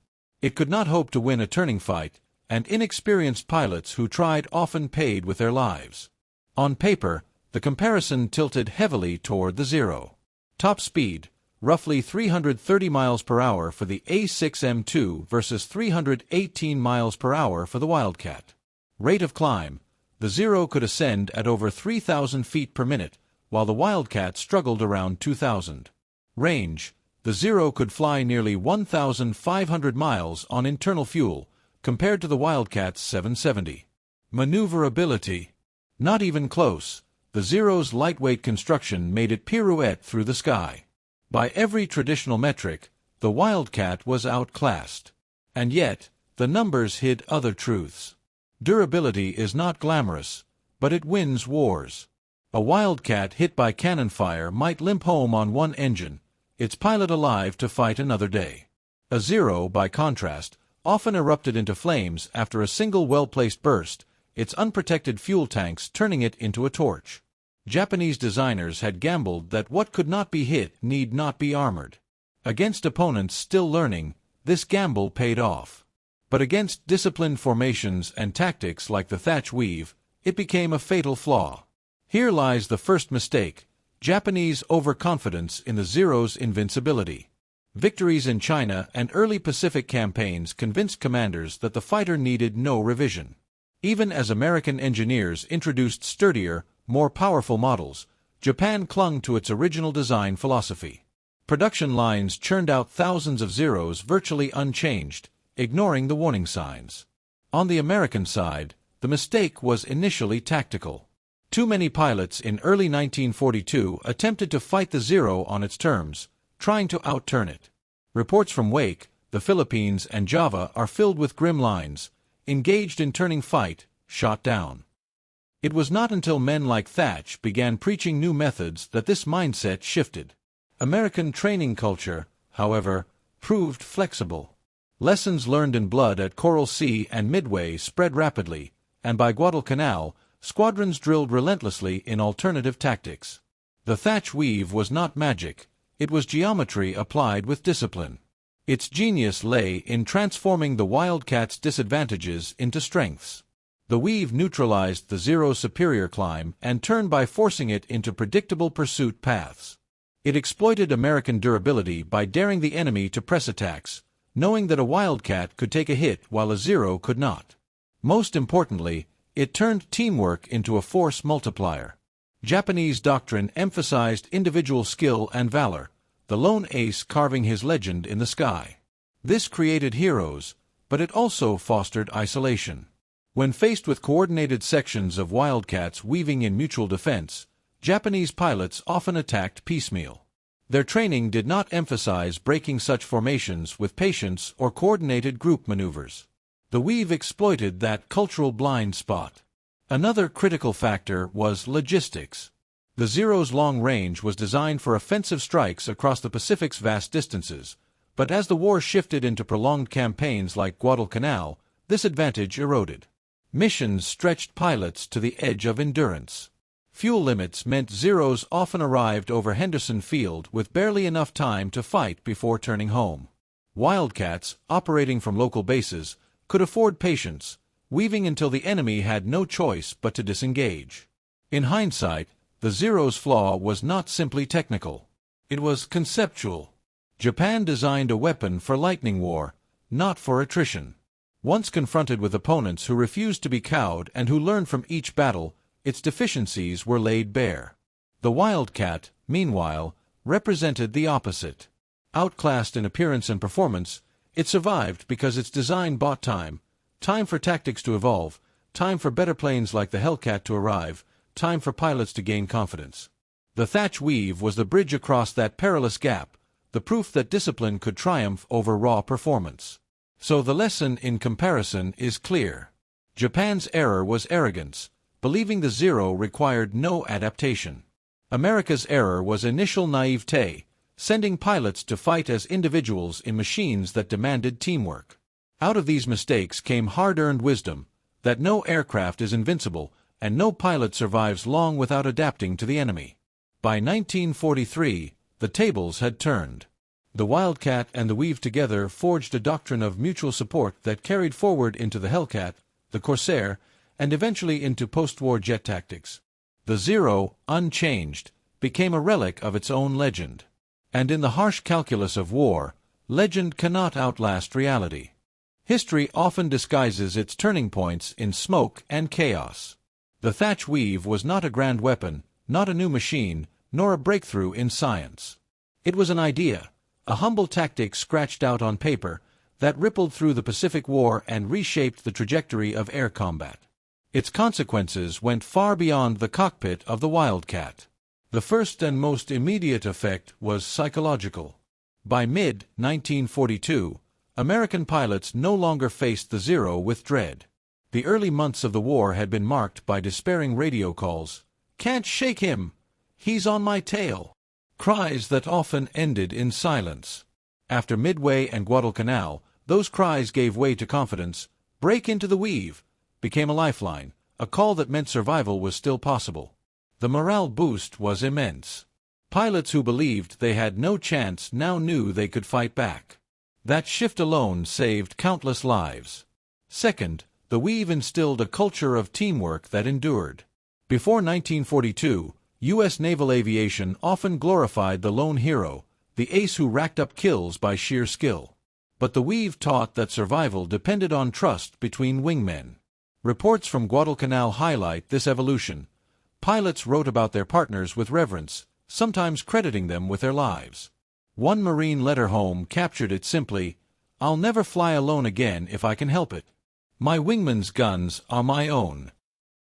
It could not hope to win a turning fight, and inexperienced pilots who tried often paid with their lives. On paper, the comparison tilted heavily toward the Zero. Top speed, roughly 330 miles per hour for the A6M2 versus 318 miles per hour for the Wildcat. Rate of climb, the Zero could ascend at over 3,000 feet per minute, while the Wildcat struggled around 2,000. Range, the Zero could fly nearly 1,500 miles on internal fuel, compared to the Wildcat's 770. Maneuverability, not even close. The Zero's lightweight construction made it pirouette through the sky. By every traditional metric, the Wildcat was outclassed. And yet, the numbers hid other truths. Durability is not glamorous, but it wins wars. A Wildcat hit by cannon fire might limp home on one engine, its pilot alive to fight another day. A Zero, by contrast, often erupted into flames after a single well-placed burst, its unprotected fuel tanks turning it into a torch. Japanese designers had gambled that what could not be hit need not be armored. Against opponents still learning, this gamble paid off. But against disciplined formations and tactics like the Thach Weave, it became a fatal flaw. Here lies the first mistake: Japanese overconfidence in the Zero's invincibility. Victories in China and early Pacific campaigns convinced commanders that the fighter needed no revision. Even as American engineers introduced sturdier, more powerful models, Japan clung to its original design philosophy. Production lines churned out thousands of Zeros virtually unchanged, ignoring the warning signs. On the American side, the mistake was initially tactical. Too many pilots in early 1942 attempted to fight the Zero on its terms, trying to outturn it. Reports from Wake, the Philippines, and Java are filled with grim lines: engaged in turning fight, shot down. It was not until men like Thach began preaching new methods that this mindset shifted. American training culture, however, proved flexible. Lessons learned in blood at Coral Sea and Midway spread rapidly, and by Guadalcanal, squadrons drilled relentlessly in alternative tactics. The Thach Weave was not magic, it was geometry applied with discipline. Its genius lay in transforming the Wildcats' disadvantages into strengths. The Weave neutralized the Zero's superior climb and turn by forcing it into predictable pursuit paths. It exploited American durability by daring the enemy to press attacks, knowing that a Wildcat could take a hit while a Zero could not. Most importantly, it turned teamwork into a force multiplier. Japanese doctrine emphasized individual skill and valor, the lone ace carving his legend in the sky. This created heroes, but it also fostered isolation. When faced with coordinated sections of Wildcats weaving in mutual defense, Japanese pilots often attacked piecemeal. Their training did not emphasize breaking such formations with patience or coordinated group maneuvers. The Weave exploited that cultural blind spot. Another critical factor was logistics. The Zero's long range was designed for offensive strikes across the Pacific's vast distances, but as the war shifted into prolonged campaigns like Guadalcanal, this advantage eroded. Missions stretched pilots to the edge of endurance. Fuel limits meant Zeros often arrived over Henderson Field with barely enough time to fight before turning home. Wildcats, operating from local bases, could afford patience, weaving until the enemy had no choice but to disengage. In hindsight, the Zero's flaw was not simply technical. It was conceptual. Japan designed a weapon for lightning war, not for attrition. Once confronted with opponents who refused to be cowed and who learned from each battle, its deficiencies were laid bare. The Wildcat, meanwhile, represented the opposite. Outclassed in appearance and performance, it survived because its design bought time for tactics to evolve, time for better planes like the Hellcat to arrive, time for pilots to gain confidence. The Thach Weave was the bridge across that perilous gap, the proof that discipline could triumph over raw performance. So the lesson in comparison is clear. Japan's error was arrogance, believing the Zero required no adaptation. America's error was initial naivete, sending pilots to fight as individuals in machines that demanded teamwork. Out of these mistakes came hard-earned wisdom, that no aircraft is invincible, and no pilot survives long without adapting to the enemy. By 1943, the tables had turned. The Wildcat and the Weave together forged a doctrine of mutual support that carried forward into the Hellcat, the Corsair, and eventually into post-war jet tactics. The Zero, unchanged, became a relic of its own legend. And in the harsh calculus of war, legend cannot outlast reality. History often disguises its turning points in smoke and chaos. The Thach Weave was not a grand weapon, not a new machine, nor a breakthrough in science. It was an idea, a humble tactic scratched out on paper, that rippled through the Pacific War and reshaped the trajectory of air combat. Its consequences went far beyond the cockpit of the Wildcat. The first and most immediate effect was psychological. By mid-1942, American pilots no longer faced the Zero with dread. The early months of the war had been marked by despairing radio calls, "Can't shake him! He's on my tail!" Cries that often ended in silence. After Midway and Guadalcanal, those cries gave way to confidence. "Break into the Weave" became a lifeline, a call that meant survival was still possible. The morale boost was immense. Pilots who believed they had no chance now knew they could fight back. That shift alone saved countless lives. Second, the Weave instilled a culture of teamwork that endured. Before 1942, U.S. naval aviation often glorified the lone hero, the ace who racked up kills by sheer skill. But the Weave taught that survival depended on trust between wingmen. Reports from Guadalcanal highlight this evolution. Pilots wrote about their partners with reverence, sometimes crediting them with their lives. One Marine letter home captured it simply, "I'll never fly alone again if I can help it. My wingman's guns are my own."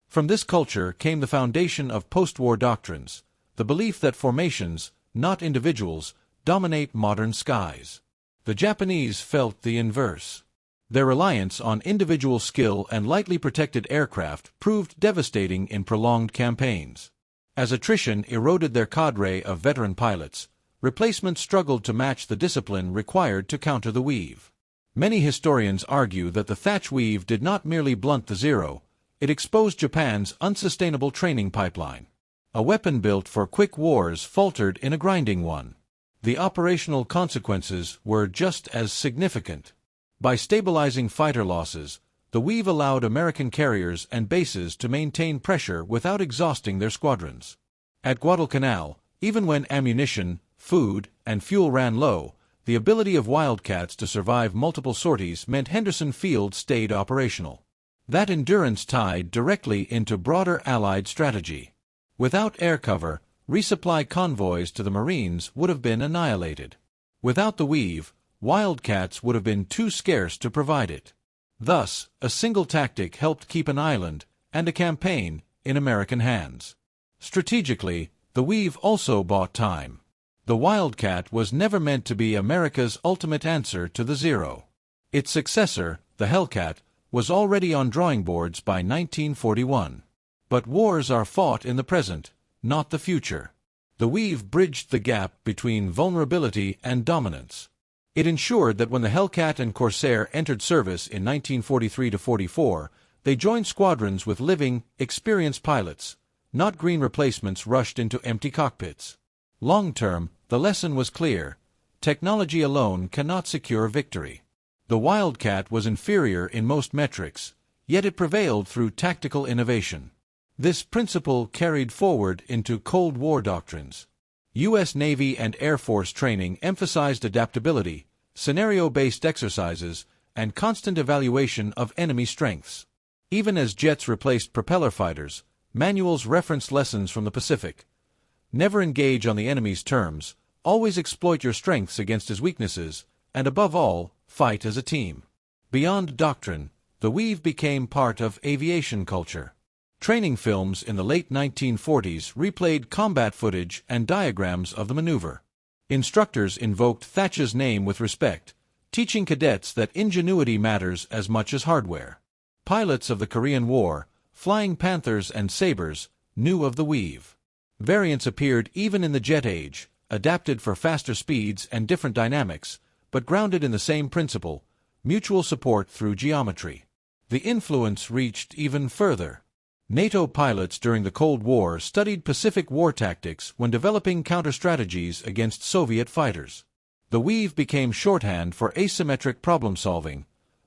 From this culture came the foundation of post-war doctrines, the belief that formations, not individuals, dominate modern skies. The Japanese felt the inverse. Their reliance on individual skill and lightly protected aircraft proved devastating in prolonged campaigns. As attrition eroded their cadre of veteran pilots, replacements struggled to match the discipline required to counter the Weave. Many historians argue that the Thach Weave did not merely blunt the Zero, it exposed Japan's unsustainable training pipeline. A weapon built for quick wars faltered in a grinding one. The operational consequences were just as significant. By stabilizing fighter losses, the Weave allowed American carriers and bases to maintain pressure without exhausting their squadrons. At Guadalcanal, even when ammunition, food, and fuel ran low, the ability of Wildcats to survive multiple sorties meant Henderson Field stayed operational. That endurance tied directly into broader Allied strategy. Without air cover, resupply convoys to the Marines would have been annihilated. Without the Weave, Wildcats would have been too scarce to provide it. Thus, a single tactic helped keep an island, and a campaign, in American hands. Strategically, the Weave also bought time. The Wildcat was never meant to be America's ultimate answer to the Zero. Its successor, the Hellcat, was already on drawing boards by 1941. But wars are fought in the present, not the future. The Weave bridged the gap between vulnerability and dominance. It ensured that when the Hellcat and Corsair entered service in 1943–44, they joined squadrons with living, experienced pilots, not green replacements rushed into empty cockpits. Long-term, the lesson was clear. Technology alone cannot secure victory. The Wildcat was inferior in most metrics, yet it prevailed through tactical innovation. This principle carried forward into Cold War doctrines. U.S. Navy and Air Force training emphasized adaptability, scenario-based exercises, and constant evaluation of enemy strengths. Even as jets replaced propeller fighters, manuals referenced lessons from the Pacific. Never engage on the enemy's terms, always exploit your strengths against his weaknesses, and above all, fight as a team. Beyond doctrine, the Weave became part of aviation culture. Training films in the late 1940s replayed combat footage and diagrams of the maneuver. Instructors invoked Thach's name with respect, teaching cadets that ingenuity matters as much as hardware. Pilots of the Korean War, Flying Panthers and Sabres, knew of the Weave. Variants appeared even in the jet age, adapted for faster speeds and different dynamics, but grounded in the same principle, mutual support through geometry. The influence reached even further. NATO pilots during the Cold War studied Pacific war tactics when developing counter-strategies against Soviet fighters. The Weave became shorthand for asymmetric problem-solving.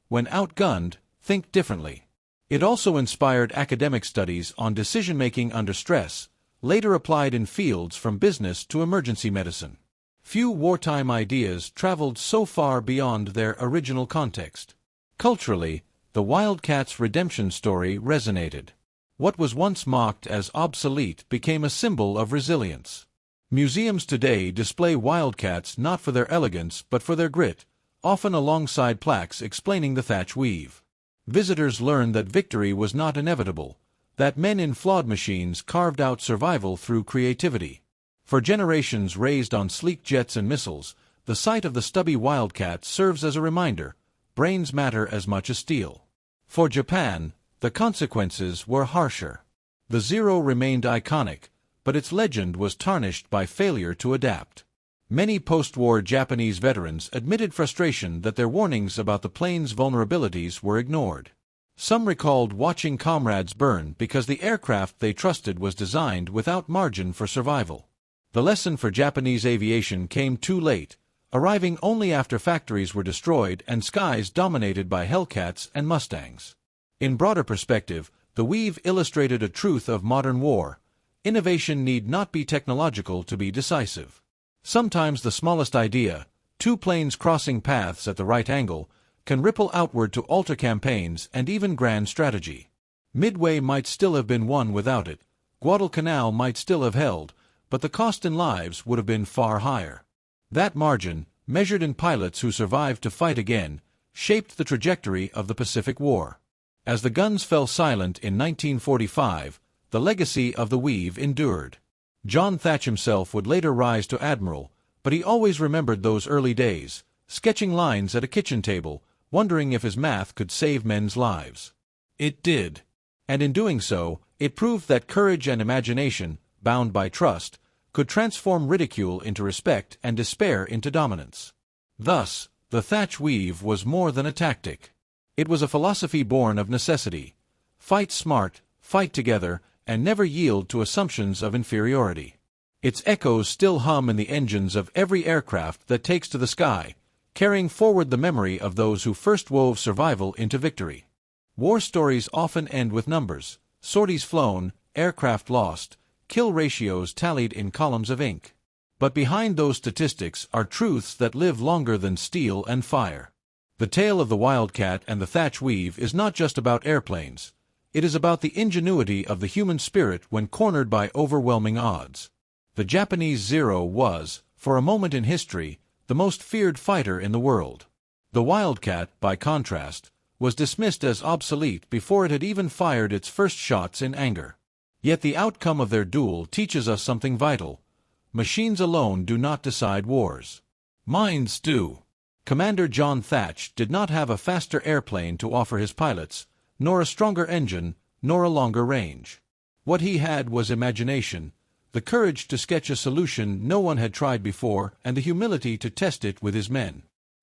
When outgunned, think differently. It also inspired academic studies on decision-making under stress, later applied in fields from business to emergency medicine. Few wartime ideas traveled so far beyond their original context. Culturally, the Wildcats' redemption story resonated. What was once mocked as obsolete became a symbol of resilience. Museums today display Wildcats not for their elegance but for their grit, often alongside plaques explaining the Thach Weave. Visitors learned that victory was not inevitable, that men in flawed machines carved out survival through creativity. For generations raised on sleek jets and missiles, the sight of the stubby Wildcat serves as a reminder, brains matter as much as steel. For Japan, the consequences were harsher. The Zero remained iconic, but its legend was tarnished by failure to adapt. Many post-war Japanese veterans admitted frustration that their warnings about the plane's vulnerabilities were ignored. Some recalled watching comrades burn because the aircraft they trusted was designed without margin for survival. The lesson for Japanese aviation came too late. arriving only after factories were destroyed and skies dominated by Hellcats and Mustangs. In broader perspective, the Weave illustrated a truth of modern war. Innovation need not be technological to be decisive. Sometimes the smallest idea, two planes crossing paths at the right angle, can ripple outward to alter campaigns and even grand strategy. Midway might still have been won without it, Guadalcanal might still have held, but the cost in lives would have been far higher. That margin, measured in pilots who survived to fight again, shaped the trajectory of the Pacific War. As the guns fell silent in 1945, the legacy of the Weave endured. John Thach himself would later rise to admiral, but he always remembered those early days, sketching lines at a kitchen table, wondering if his math could save men's lives. It did. And in doing so, it proved that courage and imagination, bound by trust, could transform ridicule into respect and despair into dominance. Thus, the Thach Weave was more than a tactic. It was a philosophy born of necessity. Fight smart, fight together, and never yield to assumptions of inferiority. Its echoes still hum in the engines of every aircraft that takes to the sky, carrying forward the memory of those who first wove survival into victory. War stories often end with numbers, sorties flown, aircraft lost, kill ratios tallied in columns of ink. But behind those statistics are truths that live longer than steel and fire. The tale of the Wildcat and the Thach Weave is not just about airplanes. It is about the ingenuity of the human spirit when cornered by overwhelming odds. The Japanese Zero was, for a moment in history, the most feared fighter in the world. The Wildcat, by contrast, was dismissed as obsolete before it had even fired its first shots in anger. Yet the outcome of their duel teaches us something vital. Machines alone do not decide wars. Minds do. Commander John Thach did not have a faster airplane to offer his pilots, nor a stronger engine, nor a longer range. What he had was imagination, the courage to sketch a solution no one had tried before, and the humility to test it with his men.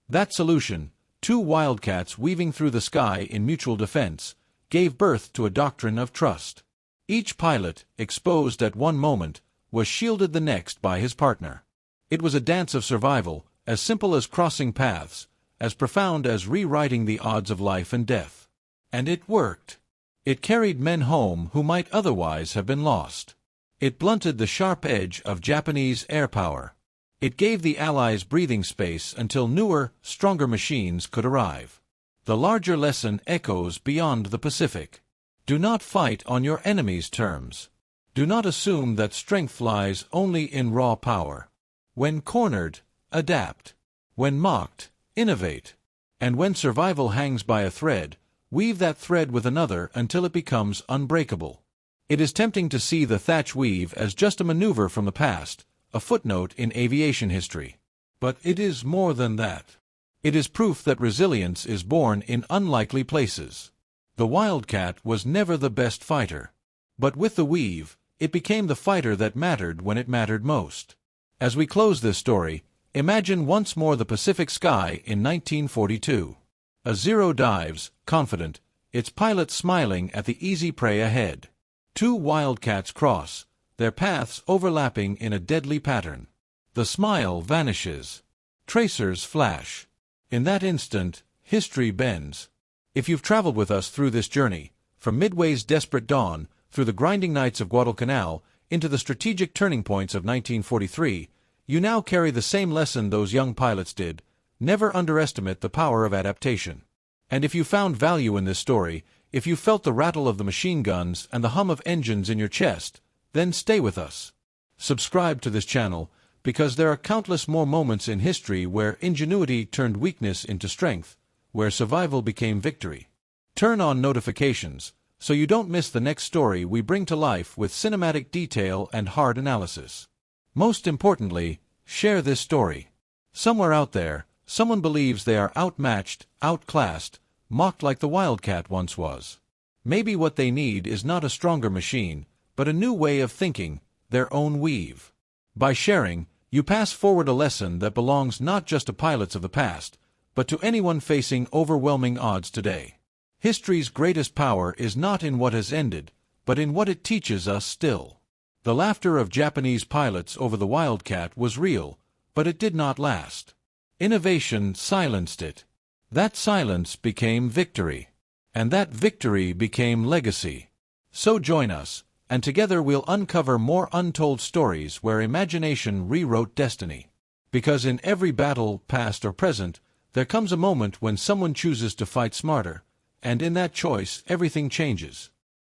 That solution, two Wildcats weaving through the sky in mutual defense, gave birth to a doctrine of trust. Each pilot, exposed at one moment, was shielded the next by his partner. It was a dance of survival, as simple as crossing paths, as profound as rewriting the odds of life and death. And it worked. It carried men home who might otherwise have been lost. It blunted the sharp edge of Japanese air power. It gave the Allies breathing space until newer, stronger machines could arrive. The larger lesson echoes beyond the Pacific. Do not fight on your enemy's terms. Do not assume that strength lies only in raw power. When cornered, adapt. When mocked, innovate. And when survival hangs by a thread, weave that thread with another until it becomes unbreakable. It is tempting to see the Thach Weave as just a maneuver from the past, a footnote in aviation history. But it is more than that. It is proof that resilience is born in unlikely places. The Wildcat was never the best fighter. But with the Weave, it became the fighter that mattered when it mattered most. As we close this story, imagine once more the Pacific sky in 1942. A Zero dives, confident, its pilot smiling at the easy prey ahead. Two Wildcats cross, their paths overlapping in a deadly pattern. The smile vanishes. Tracers flash. In that instant, history bends. If you've traveled with us through this journey, from Midway's desperate dawn, through the grinding nights of Guadalcanal, into the strategic turning points of 1943, you now carry the same lesson those young pilots did: never underestimate the power of adaptation. And if you found value in this story, if you felt the rattle of the machine guns and the hum of engines in your chest, then stay with us. Subscribe to this channel, because there are countless more moments in history where ingenuity turned weakness into strength, where survival became victory. Turn on notifications, so you don't miss the next story we bring to life with cinematic detail and hard analysis. Most importantly, share this story. Somewhere out there, someone believes they are outmatched, outclassed, mocked like the Wildcat once was. Maybe what they need is not a stronger machine, but a new way of thinking, their own Weave. By sharing, you pass forward a lesson that belongs not just to pilots of the past, but to anyone facing overwhelming odds today. History's greatest power is not in what has ended, but in what it teaches us still. The laughter of Japanese pilots over the Wildcat was real, but it did not last. Innovation silenced it. That silence became victory. And that victory became legacy. So join us, and together we'll uncover more untold stories where imagination rewrote destiny. Because in every battle, past or present, there comes a moment when someone chooses to fight smarter, and in that choice everything changes.